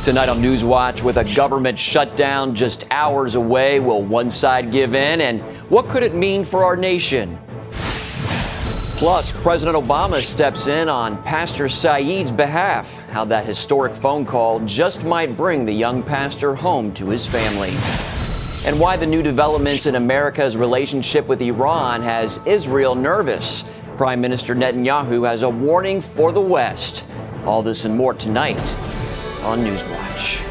Tonight on NewsWatch, with a government shutdown just hours away, will one side give in? And what could it mean for our nation? Plus, President Obama steps in on Pastor Saeed's behalf. How that historic phone call just might bring the young pastor home to his family. And why the new developments in America's relationship with Iran has Israel nervous. Prime Minister Netanyahu has a warning for the West. All this and more tonight on NewsWatch.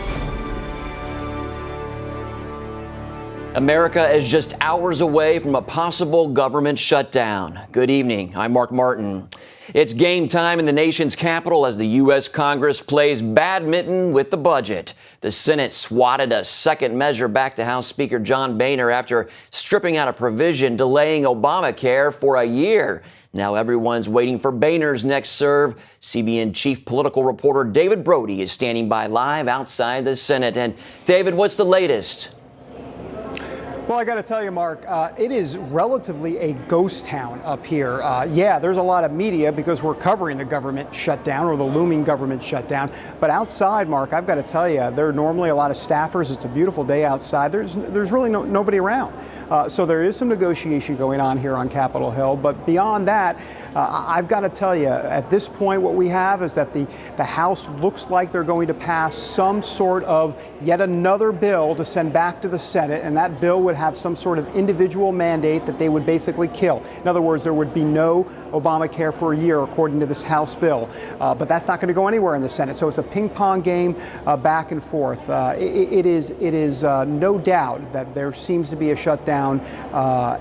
America is just hours away from a possible government shutdown. Good evening. I'm Mark Martin. It's game time in the nation's capital as the U.S. Congress plays badminton with the budget. The Senate swatted a second measure back to House Speaker John Boehner after stripping out a provision delaying Obamacare for a year. Now everyone's waiting for Boehner's next serve. CBN chief political reporter David Brody is standing by live outside the Senate. And David, what's the latest? Well, I got to tell you, Mark, it is relatively a ghost town up here. Yeah, there's a lot of media because we're covering the government shutdown or the looming government shutdown. But outside, Mark, I've got to tell you, there are normally a lot of staffers. It's a beautiful day outside. There's really nobody around. So there is some negotiation going on here on Capitol Hill. But beyond that, I've got to tell you, at this point, what we have is that the House looks like they're going to pass some sort of yet another bill to send back to the Senate, and that bill would have some sort of individual mandate that they would basically kill. In other words, there would be no Obamacare for a year, according to this House bill. But that's not going to go anywhere in the Senate. So it's a ping pong game back and forth. It is no doubt that there seems to be a shutdown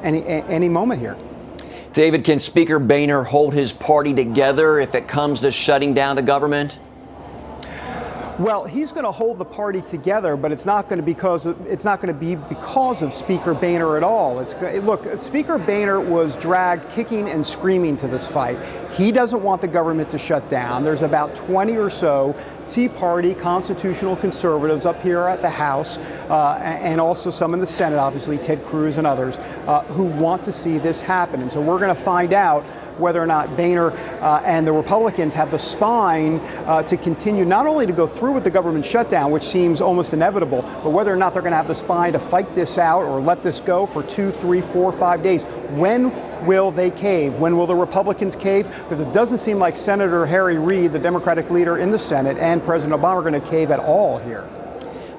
any moment here. David, can Speaker Boehner hold his party together if it comes to shutting down the government? Well, he's going to hold the party together, but it's not going to be because of Speaker Boehner at all. Look, Speaker Boehner was dragged kicking and screaming to this fight. He doesn't want the government to shut down. There's about 20 or so Tea Party constitutional conservatives up here at the House, and also some in the Senate, obviously, Ted Cruz and others, who want to see this happen. And so we're going to find out whether or not Boehner and the Republicans have the spine to continue not only to go through with the government shutdown, which seems almost inevitable, but whether or not they're going to have the spine to fight this out or let this go for 2, 3, 4, 5 days. When will they cave? When will the Republicans cave? Because it doesn't seem like Senator Harry Reid, the Democratic leader in the Senate, and President Obama are going to cave at all here.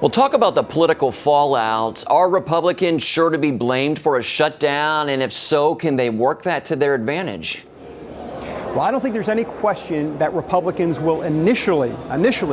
Well, talk about the political fallout. Are Republicans sure to be blamed for a shutdown? And if so, can they work that to their advantage? Well, I don't think there's any question that Republicans will initially,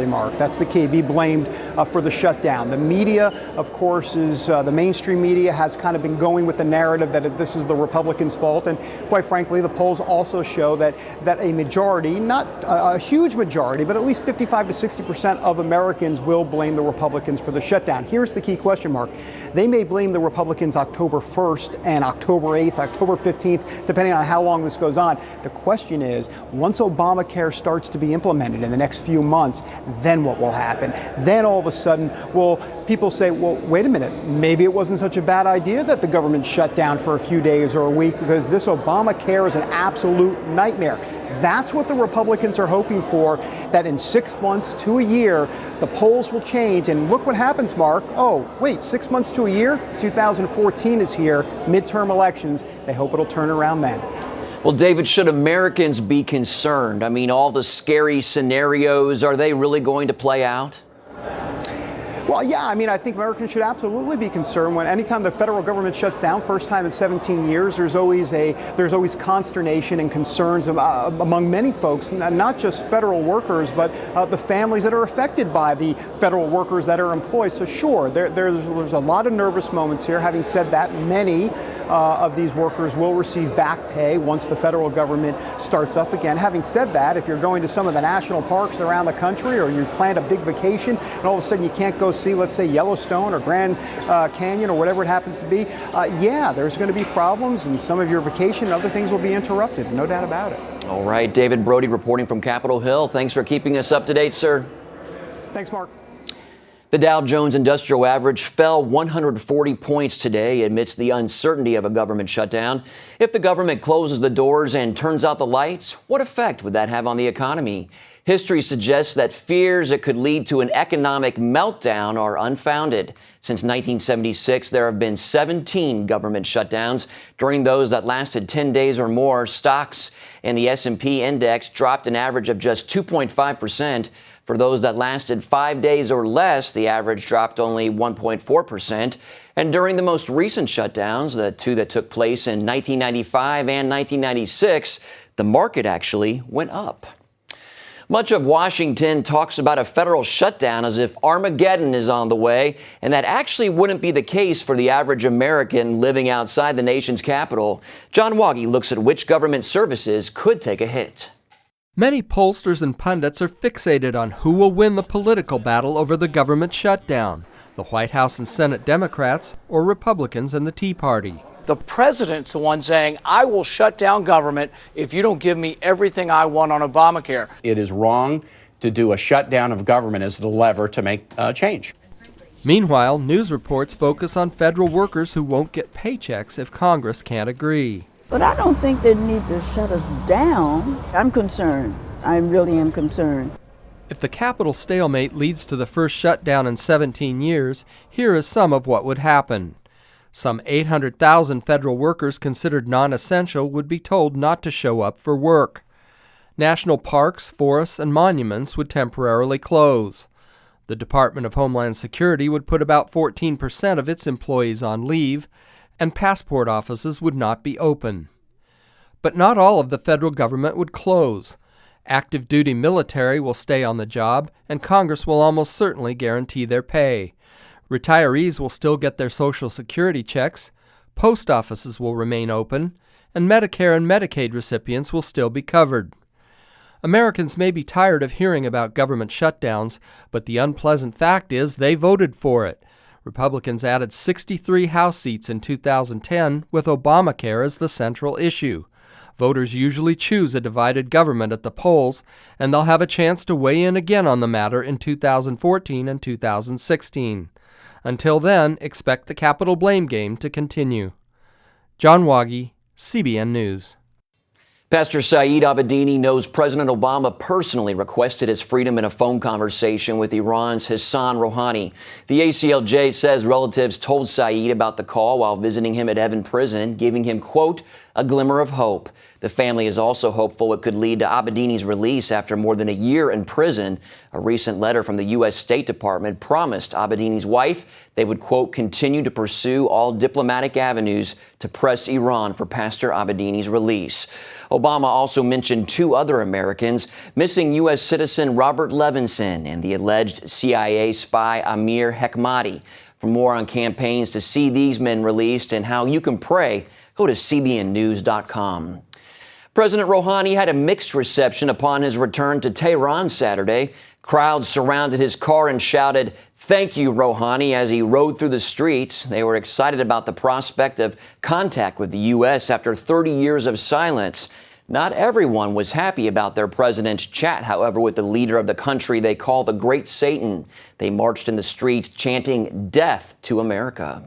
Mark, that's the key, be blamed for the shutdown. The media, of course, the mainstream media has kind of been going with the narrative that this is the Republicans' fault. And quite frankly, the polls also show that a majority, not a huge majority, but at least 55 to 60% of Americans will blame the Republicans for the shutdown. Here's the key question, Mark. They may blame the Republicans October 1st and October 8th, October 15th, depending on how long this goes on. The question is, once Obamacare starts to be implemented in the next few months, then what will happen? Then all of a sudden, people say, well, wait a minute, maybe it wasn't such a bad idea that the government shut down for a few days or a week because this Obamacare is an absolute nightmare. That's what the Republicans are hoping for, that in 6 months to a year, the polls will change. And look what happens, Mark. Oh, wait, 6 months to a year? 2014 is here, midterm elections. They hope it'll turn around then. Well, David, should Americans be concerned? I mean, all the scary scenarios, are they really going to play out? Well, yeah, I mean, I think Americans should absolutely be concerned when anytime the federal government shuts down, first time in 17 years, there's always consternation and concerns among many folks, not just federal workers, but the families that are affected by the federal workers that are employed. So sure, there's a lot of nervous moments here. Having said that, many of these workers will receive back pay once the federal government starts up again. Having said that, if you're going to some of the national parks around the country or you planned a big vacation and all of a sudden you can't go see, let's say, Yellowstone or Grand Canyon or whatever it happens to be, yeah, there's going to be problems and some of your vacation and other things will be interrupted. No doubt about it. All right, David Brody reporting from Capitol Hill. Thanks for keeping us up to date, sir. Thanks, Mark. The Dow Jones Industrial Average fell 140 points today amidst the uncertainty of a government shutdown. If the government closes the doors and turns out the lights, what effect would that have on the economy? History suggests that fears it could lead to an economic meltdown are unfounded. Since 1976, there have been 17 government shutdowns. During those that lasted 10 days or more, stocks in the S&P index dropped an average of just 2.5%. For those that lasted 5 days or less, the average dropped only 1.4%. And during the most recent shutdowns, the two that took place in 1995 and 1996, the market actually went up. Much of Washington talks about a federal shutdown as if Armageddon is on the way, and that actually wouldn't be the case for the average American living outside the nation's capital. John Waggy looks at which government services could take a hit. Many pollsters and pundits are fixated on who will win the political battle over the government shutdown, the White House and Senate Democrats or Republicans and the Tea Party. The president's the one saying, I will shut down government if you don't give me everything I want on Obamacare. It is wrong to do a shutdown of government as the lever to make change. Meanwhile, news reports focus on federal workers who won't get paychecks if Congress can't agree. But I don't think they need to shut us down. I'm concerned. I really am concerned. If the Capitol stalemate leads to the first shutdown in 17 years, here is some of what would happen. Some 800,000 federal workers considered non-essential would be told not to show up for work. National parks, forests, and monuments would temporarily close. The Department of Homeland Security would put about 14% of its employees on leave, and passport offices would not be open. But not all of the federal government would close. Active duty military will stay on the job, and Congress will almost certainly guarantee their pay. Retirees will still get their Social Security checks, post offices will remain open, and Medicare and Medicaid recipients will still be covered. Americans may be tired of hearing about government shutdowns, but the unpleasant fact is they voted for it. Republicans added 63 House seats in 2010 with Obamacare as the central issue. Voters usually choose a divided government at the polls, and they'll have a chance to weigh in again on the matter in 2014 and 2016. Until then, expect the Capitol blame game to continue. John Waggy, CBN News. Pastor Saeed Abedini knows President Obama personally requested his freedom in a phone conversation with Iran's Hassan Rouhani. The ACLJ says relatives told Saeed about the call while visiting him at Evin Prison, giving him, quote, a glimmer of hope. The family is also hopeful it could lead to Abedini's release after more than a year in prison. A recent letter from the U.S. State Department promised Abedini's wife they would, quote, continue to pursue all diplomatic avenues to press Iran for Pastor Abedini's release. Obama also mentioned two other Americans, missing U.S. citizen Robert Levinson and the alleged CIA spy Amir Hekmati. For more on campaigns to see these men released and how you can pray, go to cbnnews.com. President Rouhani had a mixed reception upon his return to Tehran Saturday. Crowds surrounded his car and shouted, "Thank you, Rouhani," as he rode through the streets. They were excited about the prospect of contact with the U.S. after 30 years of silence. Not everyone was happy about their president's chat, however, with the leader of the country they call the Great Satan. They marched in the streets chanting, "Death to America."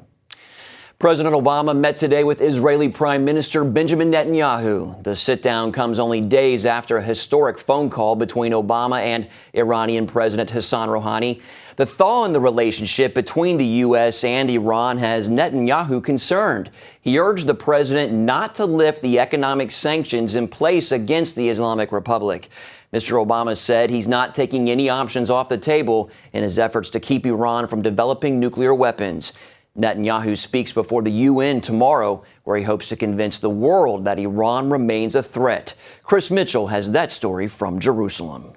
President Obama met today with Israeli Prime Minister Benjamin Netanyahu. The sit-down comes only days after a historic phone call between Obama and Iranian President Hassan Rouhani. The thaw in the relationship between the U.S. and Iran has Netanyahu concerned. He urged the president not to lift the economic sanctions in place against the Islamic Republic. Mr. Obama said he's not taking any options off the table in his efforts to keep Iran from developing nuclear weapons. Netanyahu speaks before the UN tomorrow, where he hopes to convince the world that Iran remains a threat. Chris Mitchell has that story from Jerusalem.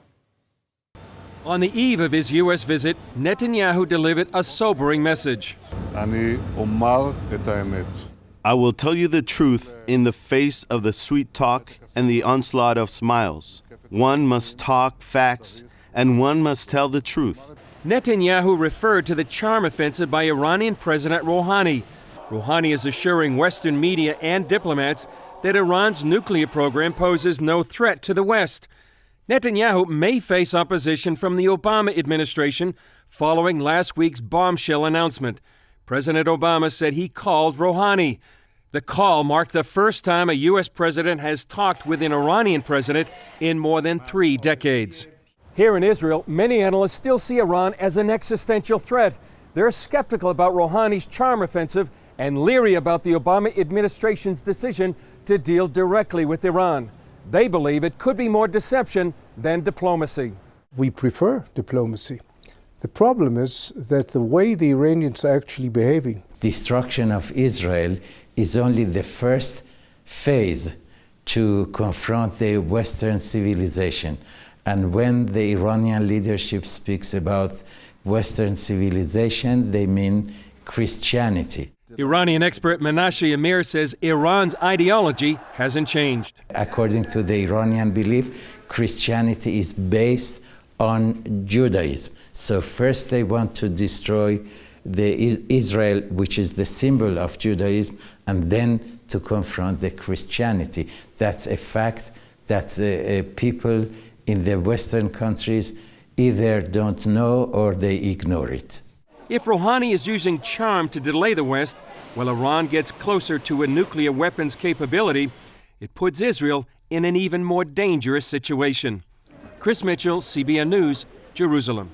On the eve of his U.S. visit, Netanyahu delivered a sobering message. I will tell you the truth in the face of the sweet talk and the onslaught of smiles. One must talk facts, and one must tell the truth. Netanyahu referred to the charm offensive by Iranian President Rouhani. Rouhani is assuring Western media and diplomats that Iran's nuclear program poses no threat to the West. Netanyahu may face opposition from the Obama administration following last week's bombshell announcement. President Obama said he called Rouhani. The call marked the first time a U.S. president has talked with an Iranian president in more than 3 decades. Here in Israel, many analysts still see Iran as an existential threat. They're skeptical about Rouhani's charm offensive and leery about the Obama administration's decision to deal directly with Iran. They believe it could be more deception than diplomacy. We prefer diplomacy. The problem is that the way the Iranians are actually behaving. Destruction of Israel is only the first phase to confront the Western civilization. And when the Iranian leadership speaks about Western civilization, they mean Christianity. Iranian expert Menashe Amir says Iran's ideology hasn't changed. According to the Iranian belief, Christianity is based on Judaism. So first they want to destroy Israel, which is the symbol of Judaism, and then to confront the Christianity. That's a fact that people in the Western countries either don't know or they ignore it. If Rouhani is using charm to delay the West, while Iran gets closer to a nuclear weapons capability, it puts Israel in an even more dangerous situation. Chris Mitchell, CBN News, Jerusalem.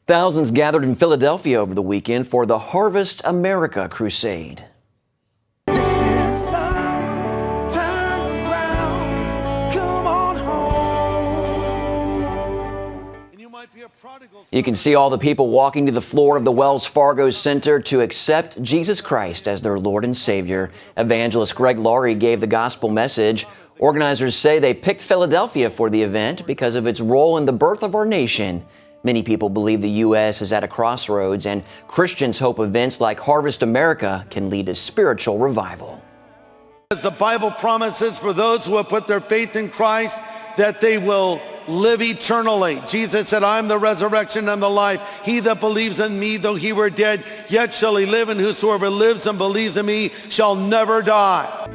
Thousands gathered in Philadelphia over the weekend for the Harvest America Crusade. You can see all the people walking to the floor of the Wells Fargo Center to accept Jesus Christ as their Lord and Savior. Evangelist Greg Laurie gave the gospel message. Organizers say they picked Philadelphia for the event because of its role in the birth of our nation. Many people believe the U.S. is at a crossroads, and Christians hope events like Harvest America can lead to spiritual revival. As the Bible promises for those who have put their faith in Christ, that they will live eternally. Jesus said, I am the resurrection and the life. He that believes in me, though he were dead, yet shall he live, and whosoever lives and believes in me shall never die.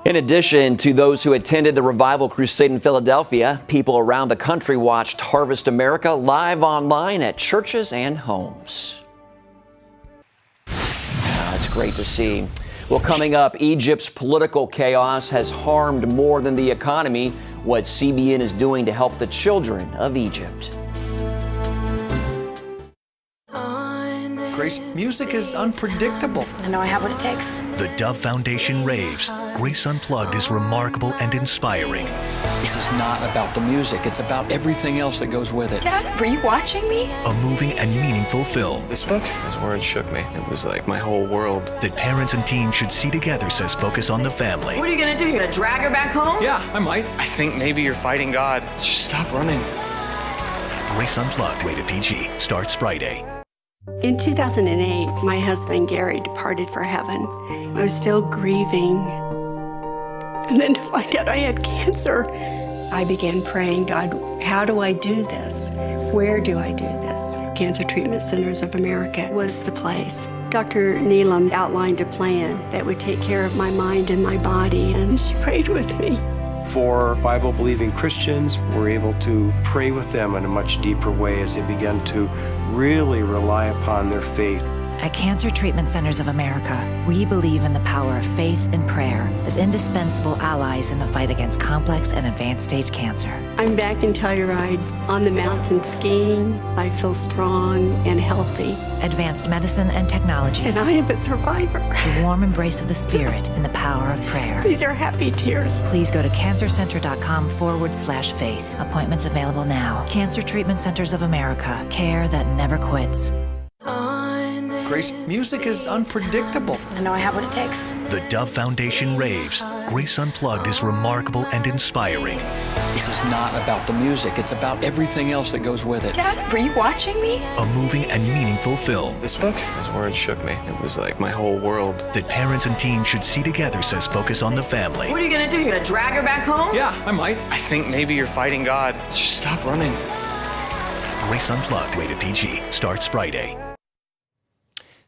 In addition to those who attended the Revival Crusade in Philadelphia, people around the country watched Harvest America live online at churches and homes. It's great to see. Well, coming up, Egypt's political chaos has harmed more than the economy. What CBN is doing to help the children of Egypt. Grace, music is unpredictable. I know I have what it takes. The Dove Foundation raves. Grace Unplugged is remarkable and inspiring. This is not about the music. It's about everything else that goes with it. Dad, were you watching me? A moving and meaningful film. This book, his words shook me. It was like my whole world. That parents and teens should see together, says Focus on the Family. What are you going to do? You're going to drag her back home? Yeah, I might. I think maybe you're fighting God. Just stop running. Grace Unplugged, rated PG, starts Friday. In 2008, my husband Gary departed for heaven. I was still grieving. And then to find out I had cancer, I began praying, God, how do I do this? Where do I do this? Cancer Treatment Centers of America was the place. Dr. Neelam outlined a plan that would take care of my mind and my body, and she prayed with me. For Bible-believing Christians, we're able to pray with them in a much deeper way as they begin to really rely upon their faith. At Cancer Treatment Centers of America, we believe in the power of faith and prayer as indispensable allies in the fight against complex and advanced stage cancer. I'm back in Telluride on the mountain skiing. I feel strong and healthy. Advanced medicine and technology. And I am a survivor. The warm embrace of the Spirit and the power of prayer. These are happy tears. Please go to cancercenter.com/faith. Appointments available now. Cancer Treatment Centers of America. Care that never quits. Grace, music is unpredictable. I know I have what it takes. The Dove Foundation raves. Grace Unplugged is remarkable and inspiring. This is not about the music. It's about everything else that goes with it. Dad, were you watching me? A moving and meaningful film. This book, his words shook me. It was like my whole world. That parents and teens should see together, says Focus on the Family. What are you going to do? You're going to drag her back home? Yeah, I might. I think maybe you're fighting God. Just stop running. Grace Unplugged, rated PG, starts Friday.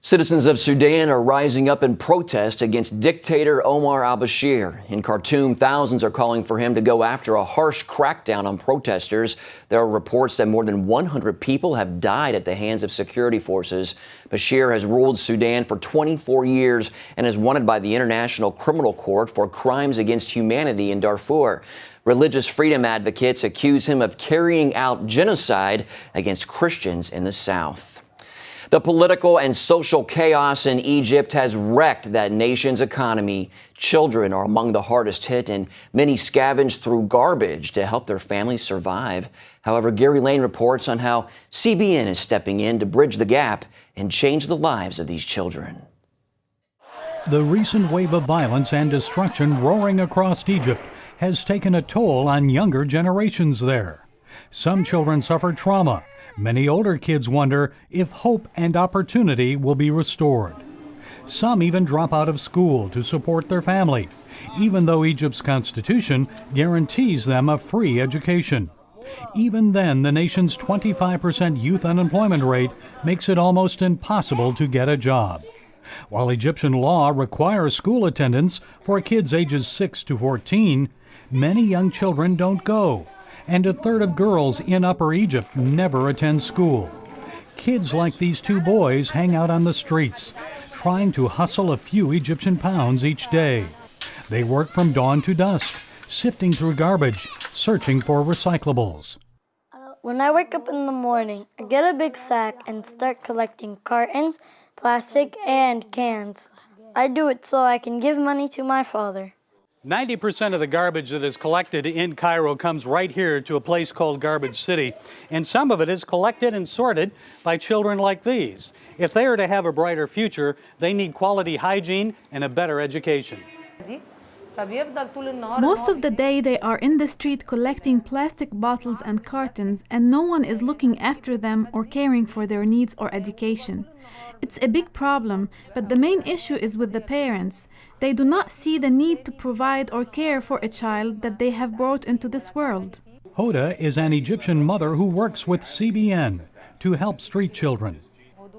Citizens of Sudan are rising up in protest against dictator Omar al-Bashir. In Khartoum, thousands are calling for him to go after a harsh crackdown on protesters. There are reports that more than 100 people have died at the hands of security forces. Bashir has ruled Sudan for 24 years and is wanted by the International Criminal Court for crimes against humanity in Darfur. Religious freedom advocates accuse him of carrying out genocide against Christians in the South. The political and social chaos in Egypt has wrecked that nation's economy. Children are among the hardest hit, and many scavenge through garbage to help their families survive. However, Gary Lane reports on how CBN is stepping in to bridge the gap and change the lives of these children. The recent wave of violence and destruction roaring across Egypt has taken a toll on younger generations there. Some children suffer trauma. Many older kids wonder if hope and opportunity will be restored. Some even drop out of school to support their family, even though Egypt's constitution guarantees them a free education. Even then, the nation's 25% youth unemployment rate makes it almost impossible to get a job. While Egyptian law requires school attendance for kids ages 6 to 14, many young children don't go, and a third of girls in Upper Egypt never attend school. Kids like these two boys hang out on the streets, trying to hustle a few Egyptian pounds each day. They work from dawn to dusk, sifting through garbage, searching for recyclables. When I wake up in the morning, I get a big sack and start collecting cartons, plastic, and cans. I do it so I can give money to my father. 90% of the garbage that is collected in Cairo comes right here to a place called Garbage City, and some of it is collected and sorted by children like these. If they are to have a brighter future, they need quality hygiene and a better education. Most of the day they are in the street collecting plastic bottles and cartons, and no one is looking after them or caring for their needs or education. It's a big problem, but the main issue is with the parents. They do not see the need to provide or care for a child that they have brought into this world. Hoda is an Egyptian mother who works with CBN to help street children.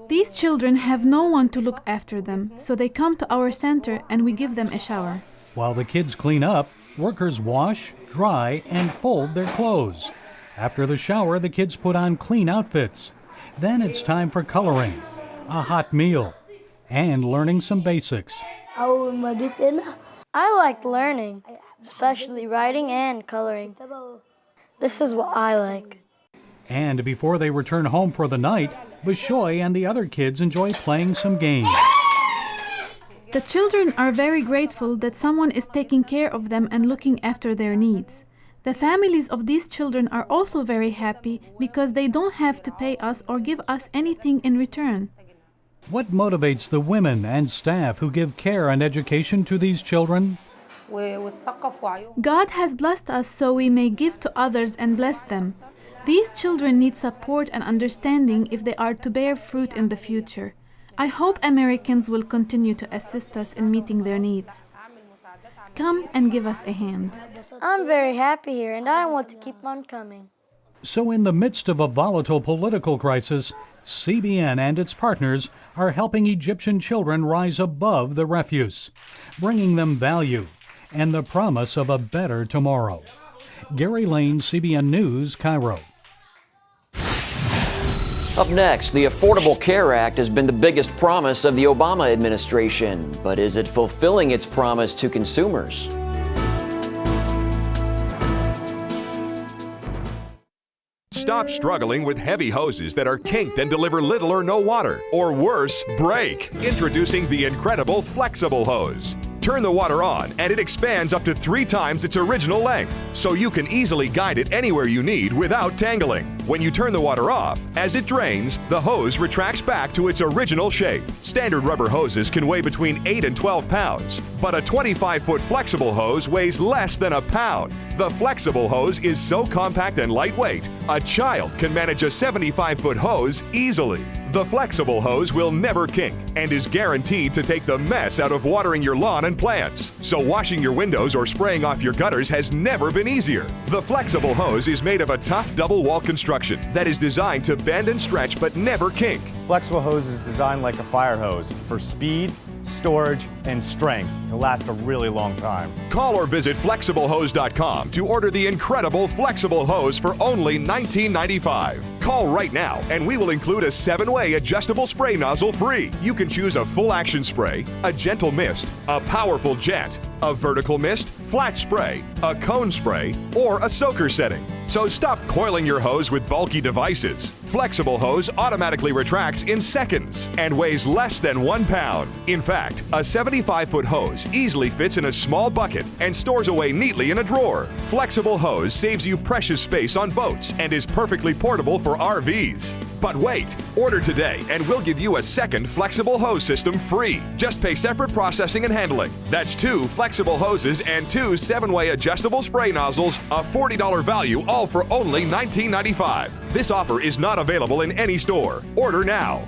These children have no one to look after them, so they come to our center and we give them a shower. While the kids clean up, workers wash, dry, and fold their clothes. After the shower, the kids put on clean outfits. Then it's time for coloring, a hot meal, and learning some basics. I like learning, especially writing and coloring. This is what I like. And before they return home for the night, Bishoy and the other kids enjoy playing some games. The children are very grateful that someone is taking care of them and looking after their needs. The families of these children are also very happy because they don't have to pay us or give us anything in return. What motivates the women and staff who give care and education to these children? God has blessed us so we may give to others and bless them. These children need support and understanding if they are to bear fruit in the future. I hope Americans will continue to assist us in meeting their needs. Come and give us a hand. I'm very happy here and I want to keep on coming. So in the midst of a volatile political crisis, CBN and its partners are helping Egyptian children rise above the refuse, bringing them value and the promise of a better tomorrow. Gary Lane, CBN News, Cairo. Up next, the Affordable Care Act has been the biggest promise of the Obama administration, but is it fulfilling its promise to consumers? Stop struggling with heavy hoses that are kinked and deliver little or no water, or worse, break. Introducing the incredible flexible hose. Turn the water on and it expands up to 3 times its original length, so you can easily guide it anywhere you need without tangling. When you turn the water off, as it drains, the hose retracts back to its original shape. Standard rubber hoses can weigh between 8 and 12 pounds, but a 25-foot flexible hose weighs less than a pound. The flexible hose is so compact and lightweight, a child can manage a 75-foot hose easily. The flexible hose will never kink and is guaranteed to take the mess out of watering your lawn and plants. So washing your windows or spraying off your gutters has never been easier. The flexible hose is made of a tough double wall construction that is designed to bend and stretch but never kink. Flexible hose is designed like a fire hose for speed, storage, and strength to last a really long time. Call or visit flexiblehose.com to order the incredible flexible hose for only $19.95. Call right now and we will include a 7-way adjustable spray nozzle free. You can choose a full action spray, a gentle mist, a powerful jet, a vertical mist, flat spray, a cone spray, or a soaker setting. So stop coiling your hose with bulky devices. Flexible hose automatically retracts in seconds and weighs less than 1 pound. In fact, a 75-foot hose easily fits in a small bucket and stores away neatly in a drawer. Flexible hose saves you precious space on boats and is perfectly portable for RVs. But wait, order today and we'll give you a second flexible hose system free. Just pay separate processing and handling. That's 2 flexible hoses and 2 7-way adjustable spray nozzles, a $40 value, all for only $19.95. This offer is not available in any store. Order now.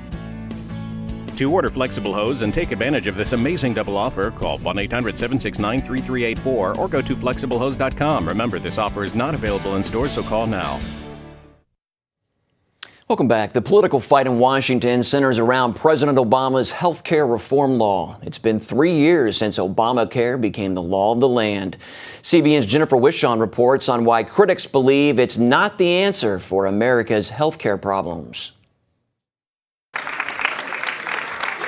To order flexible hose and take advantage of this amazing double offer, call 1-800-769-3384 or go to flexiblehose.com. Remember, this offer is not available in stores, so call now. Welcome back. The political fight in Washington centers around President Obama's health care reform law. It's been 3 years since Obamacare became the law of the land. CBN's Jennifer Wishon reports on why critics believe it's not the answer for America's health care problems.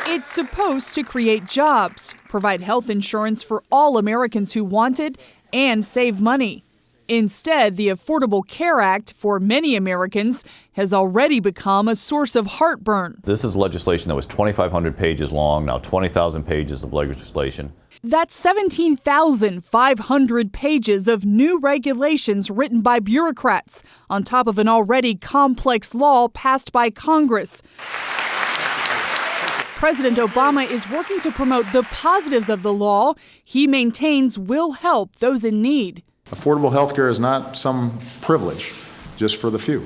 It's supposed to create jobs, provide health insurance for all Americans who want it, and save money. Instead, the Affordable Care Act, for many Americans, has already become a source of heartburn. This is legislation that was 2,500 pages long, now 20,000 pages of legislation. That's 17,500 pages of new regulations written by bureaucrats, on top of an already complex law passed by Congress. President Obama is working to promote the positives of the law he maintains will help those in need. Affordable health care is not some privilege just for the few.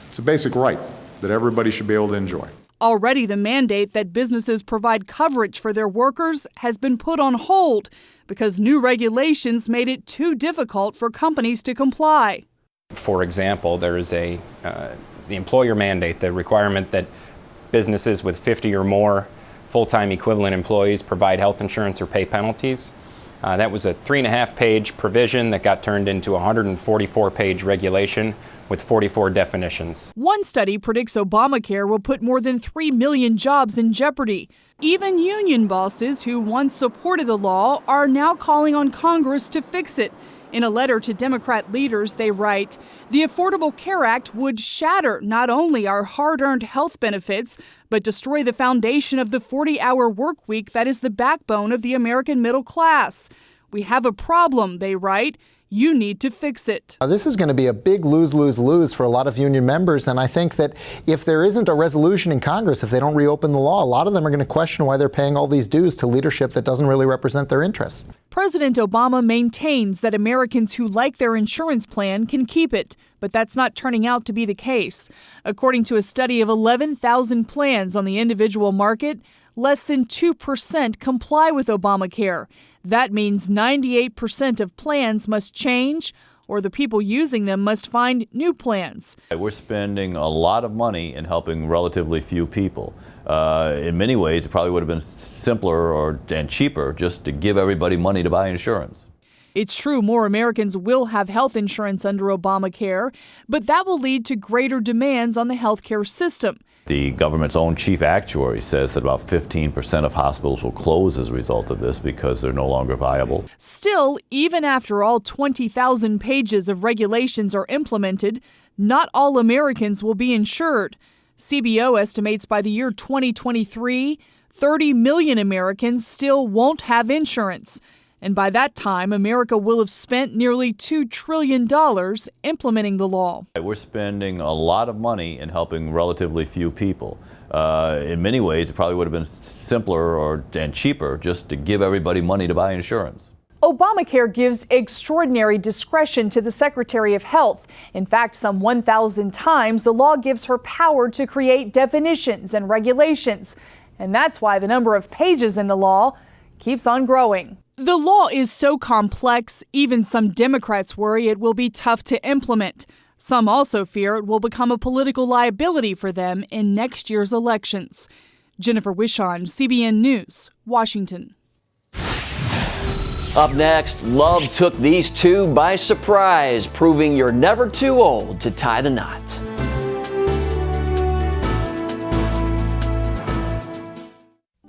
It's a basic right that everybody should be able to enjoy. Already, the mandate that businesses provide coverage for their workers has been put on hold because new regulations made it too difficult for companies to comply. For example, there is the employer mandate, the requirement that businesses with 50 or more full-time equivalent employees provide health insurance or pay penalties. That was a 3.5-page provision that got turned into a 144-page regulation with 44 definitions. One study predicts Obamacare will put more than 3 million jobs in jeopardy. Even union bosses who once supported the law are now calling on Congress to fix it. In a letter to Democrat leaders, they write, "The Affordable Care Act would shatter not only our hard-earned health benefits, but destroy the foundation of the 40-hour work week that is the backbone of the American middle class. We have a problem," they write. You need to fix it. This is going to be a big lose-lose-lose for a lot of union members, and I think that if there isn't a resolution in Congress, if they don't reopen the law, a lot of them are going to question why they're paying all these dues to leadership that doesn't really represent their interests. President Obama maintains that Americans who like their insurance plan can keep it, but that's not turning out to be the case. According to a study of 11,000 plans on the individual market, less than 2% comply with Obamacare. That means 98% of plans must change, or the people using them must find new plans. We're spending a lot of money in helping relatively few people. In many ways, it probably would have been simpler and cheaper just to give everybody money to buy insurance. It's true more Americans will have health insurance under Obamacare, but that will lead to greater demands on the healthcare system. The government's own chief actuary says that about 15% of hospitals will close as a result of this because they're no longer viable. Still, even after all 20,000 pages of regulations are implemented, not all Americans will be insured. CBO estimates by the year 2023, 30 million Americans still won't have insurance. And by that time, America will have spent nearly $2 trillion implementing the law. We're spending a lot of money in helping relatively few people. In many ways, it probably would have been simpler and cheaper just to give everybody money to buy insurance. Obamacare gives extraordinary discretion to the Secretary of Health. In fact, some 1,000 times, the law gives her power to create definitions and regulations. And that's why the number of pages in the law keeps on growing. The law is so complex, even some Democrats worry it will be tough to implement. Some also fear it will become a political liability for them in next year's elections. Jennifer Wishon, CBN News, Washington. Up next, love took these two by surprise, proving you're never too old to tie the knot.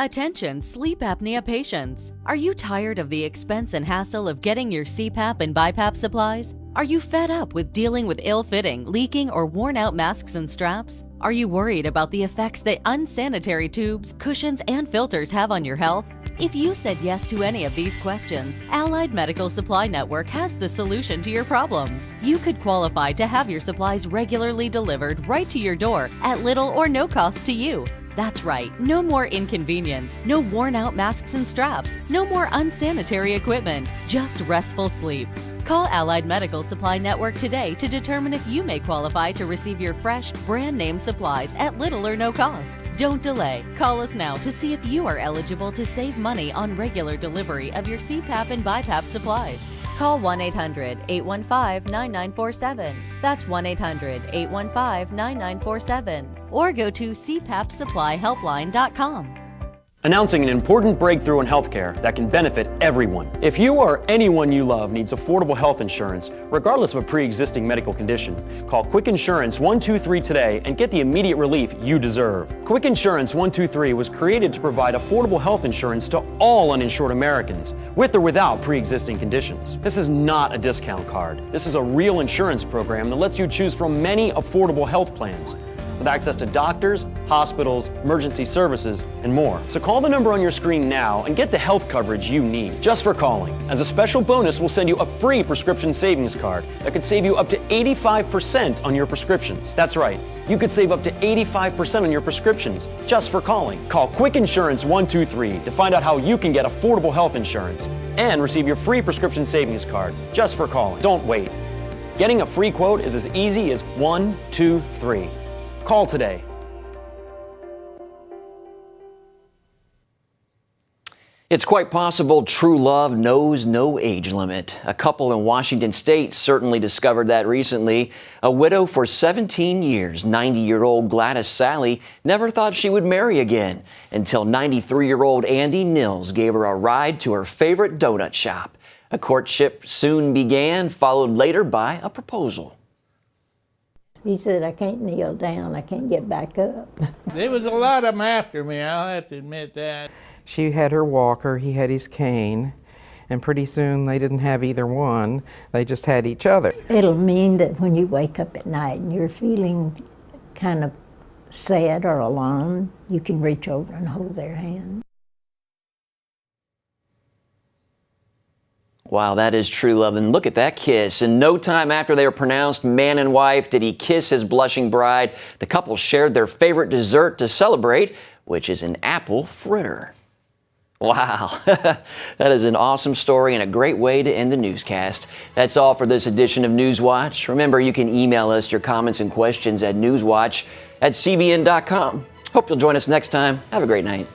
Attention sleep apnea patients. Are you tired of the expense and hassle of getting your CPAP and BiPAP supplies? Are you fed up with dealing with ill-fitting, leaking, or worn-out masks and straps? Are you worried about the effects that unsanitary tubes, cushions, and filters have on your health? If you said yes to any of these questions, Allied Medical Supply Network has the solution to your problems. You could qualify to have your supplies regularly delivered right to your door at little or no cost to you. That's right, no more inconvenience, no worn-out masks and straps, no more unsanitary equipment, just restful sleep. Call Allied Medical Supply Network today to determine if you may qualify to receive your fresh, brand-name supplies at little or no cost. Don't delay. Call us now to see if you are eligible to save money on regular delivery of your CPAP and BiPAP supplies. Call 1-800-815-9947. That's 1-800-815-9947. Or go to cpapsupplyhelpline.com. Announcing an important breakthrough in healthcare that can benefit everyone. If you or anyone you love needs affordable health insurance, regardless of a pre-existing medical condition, call Quick Insurance 123 today and get the immediate relief you deserve. Quick Insurance 123 was created to provide affordable health insurance to all uninsured Americans, with or without pre-existing conditions. This is not a discount card. This is a real insurance program that lets you choose from many affordable health plans, with access to doctors, hospitals, emergency services, and more. So call the number on your screen now and get the health coverage you need just for calling. As a special bonus, we'll send you a free prescription savings card that could save you up to 85% on your prescriptions. That's right, you could save up to 85% on your prescriptions just for calling. Call Quick Insurance 123 to find out how you can get affordable health insurance and receive your free prescription savings card just for calling. Don't wait. Getting a free quote is as easy as 1, 2, 3. Call today. It's quite possible true love knows no age limit. A couple in Washington State certainly discovered that recently. A widow for 17 years, 90-year-old Gladys Sally never thought she would marry again until 93-year-old Andy Nils gave her a ride to her favorite donut shop. A courtship soon began, followed later by a proposal. He said, I can't kneel down, I can't get back up. There was a lot of them after me, I'll have to admit that. She had her walker, he had his cane, and pretty soon they didn't have either one, they just had each other. It'll mean that when you wake up at night and you're feeling kind of sad or alone, you can reach over and hold their hand. Wow, that is true love. And look at that kiss. In no time after they were pronounced man and wife did he kiss his blushing bride. The couple shared their favorite dessert to celebrate, which is an apple fritter. Wow, that is an awesome story and a great way to end the newscast. That's all for this edition of NewsWatch. Remember, you can email us your comments and questions at newswatch@cbn.com. Hope you'll join us next time. Have a great night.